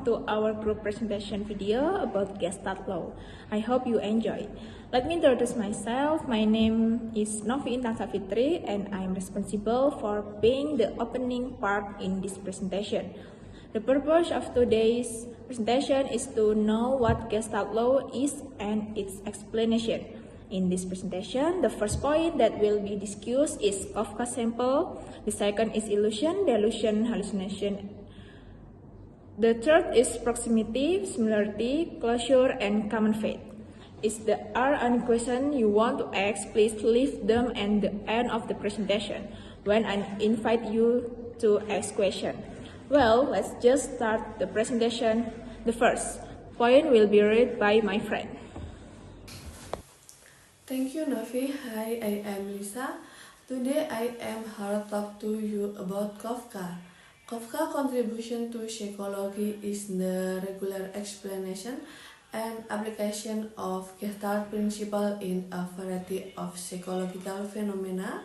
welcome to our group presentation video about Gestalt Law. I hope you enjoy. Let me introduce myself. My name is Novi Intan Safitri and I'm responsible for being the opening part in this presentation. The purpose of today's presentation is to know what Gestalt Law is and its explanation. In this presentation, the first point that will be discussed is Kafka sample. The second is illusion, delusion, hallucination. The third is proximity, similarity, closure, and common fate. If there are any questions you want to ask, please leave them at the end of the presentation when I invite you to ask questions. Well, let's just start the presentation. The first point will be read by my friend. Thank you, Novi. Hi, I am Lisa. Today I am here to talk to you about Kafka. Kafka's contribution to psychology is the regular explanation and application of Gestalt principle in a variety of psychological phenomena,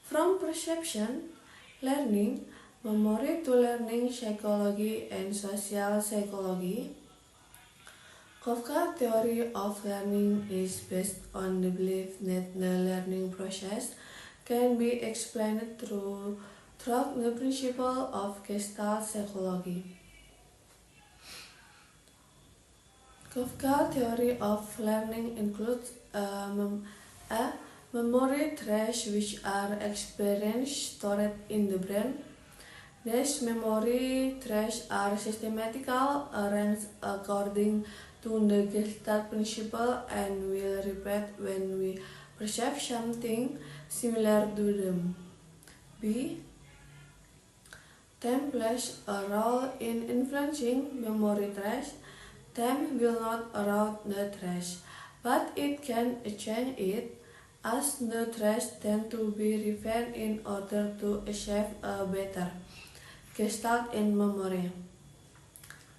from perception, learning, memory to learning psychology and social psychology. Kafka's theory of learning is based on the belief that the learning process can be explained through the principle of Gestalt psychology. Kafka's theory of learning includes a memory trace, which are experiences stored in the brain. These memory traces are systematically arranged according to the Gestalt principle and will repeat when we perceive something similar to them. B. Time plays a role in influencing memory trace. Time will not erode the trace, but it can change it, as the trace tend to be refined in order to achieve a better Gestalt in memory.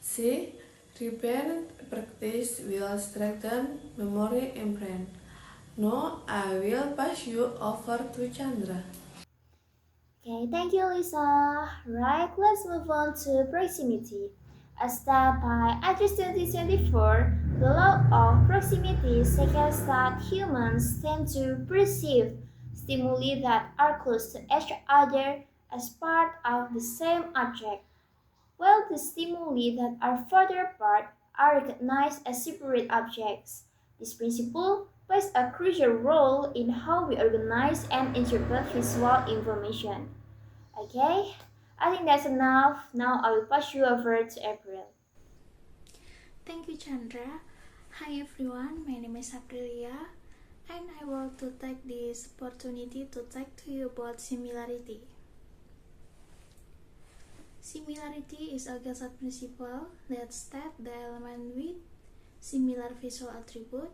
C. Repeated practice will strengthen memory imprint. Now I will pass you over to Chandra. Okay, thank you, Lisa. Right, let's move on to proximity. Established by August 2024, the law of proximity suggests that humans tend to perceive stimuli that are close to each other as part of the same object, while the stimuli that are further apart are recognized as separate objects. This principle plays a crucial role in how we organize and interpret visual information. Okay, I think that's enough. Now I will pass you over to April. Thank you, Chandra. Hi everyone, my name is Aprilia, and I want to take this opportunity to talk to you about similarity. Similarity is a Gestalt principle that states the element with similar visual attribute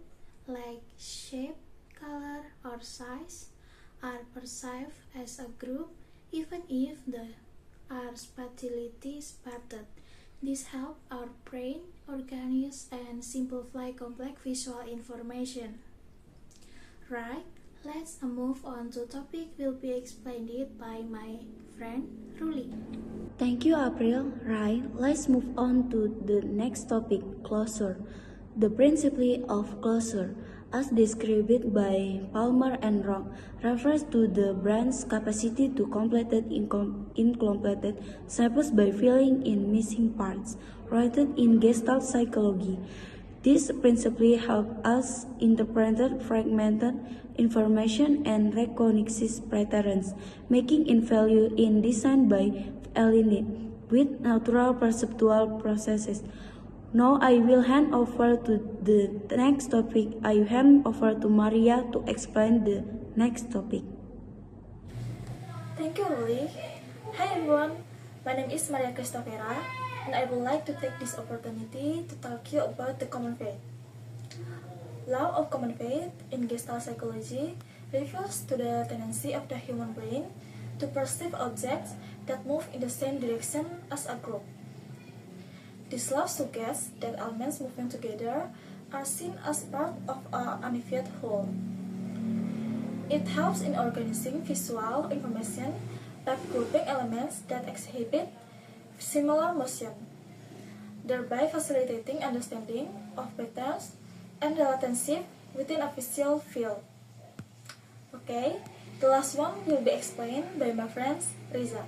like shape, color, or size are perceived as a group even if they are spatially sparted. This helps our brain organize and simplify complex visual information. Right, let's move on to topic will be explained by my friend Ruli. Thank you, April. Right, let's move on to the next topic, closure. The principle of closure, as described by Palmer and Rock, refers to the brain's capacity to complete incompleted shapes by filling in missing parts, rooted in Gestalt psychology. This principle helps us interpret fragmented information and recognize patterns, making it value in design by aligned with natural perceptual processes. Now I will hand over to the next topic. I hand over to Maria to explain the next topic. Thank you, Lily. Hi everyone, my name is Maria Christopera, and I would like to take this opportunity to talk to you about the common fate. Law of common fate in Gestalt psychology refers to the tendency of the human brain to perceive objects that move in the same direction as a group. This law suggests that elements moving together are seen as part of a unified whole. It helps in organizing visual information by grouping elements that exhibit similar motion. thereby facilitating understanding of patterns and relationship within a visual field. Okay, the last one will be explained by my friend Riza.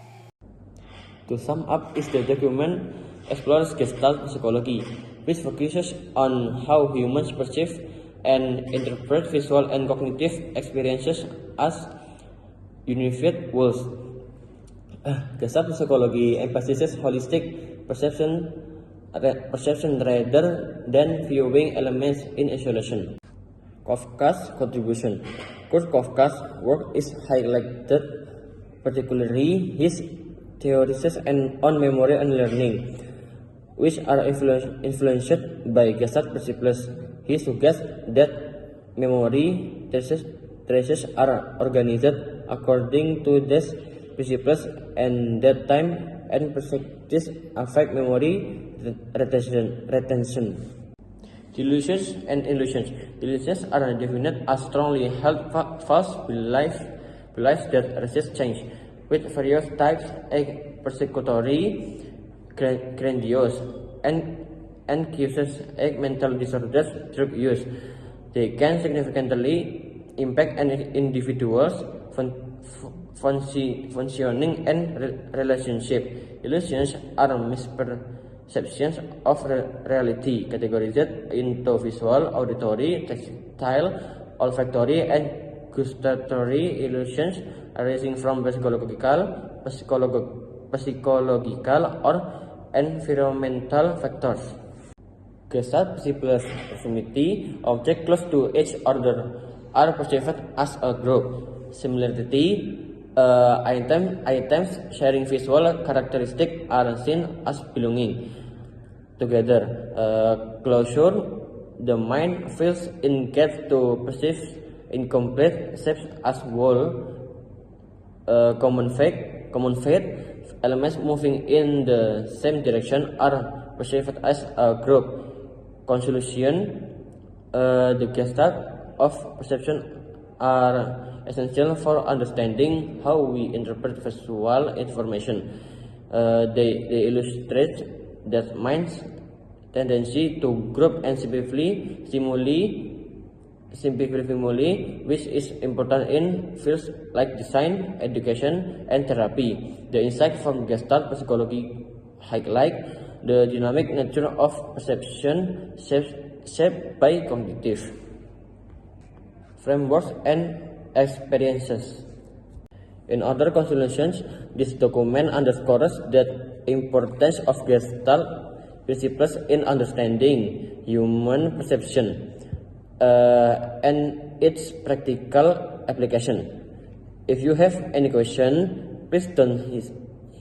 To sum up, is the document explores Gestalt psychology, which focuses on how humans perceive and interpret visual and cognitive experiences as unified wholes. Gestalt psychology emphasizes holistic perception rather than viewing elements in isolation. Kafka's contribution. Kurt Kafka's work is highlighted, particularly his theories on memory and learning, which are influenced by Gestalt principles. He suggests that memory traces are organized according to these principles, and that time and perspectives affect memory retention. Delusions and illusions. Delusions are defined as strongly held false beliefs that resist change, with various types persecutory, grandiose, and cases mental disorders drug use. They can significantly impact an individual's functioning and relationship. Illusions are misperceptions of reality, categorized into visual, auditory, tactile, olfactory, and gustatory illusions arising from psychological or environmental factors. Gestalt principles proximity, objects close to each other are perceived as a group. Similarity, items sharing visual characteristics are seen as belonging together. Closure, the mind feels engaged to perceive incomplete shapes as whole. Common fate, elements moving in the same direction are perceived as a group. Conclusion, the Gestalt of perception are essential for understanding how we interpret visual information. They illustrate that mind's tendency to group and simplify stimuli, which is important in fields like design, education, and therapy. The insight from Gestalt psychology highlight the dynamic nature of perception shaped by cognitive frameworks and experiences. In other conclusions, this document underscores the importance of Gestalt principles in understanding human perception and its practical application. If you have any question, please don't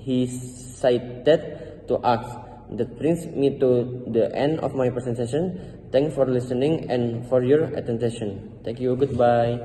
hesitate to ask. That brings me to the end of my presentation. Thanks for listening and for your attention. Thank you. Goodbye.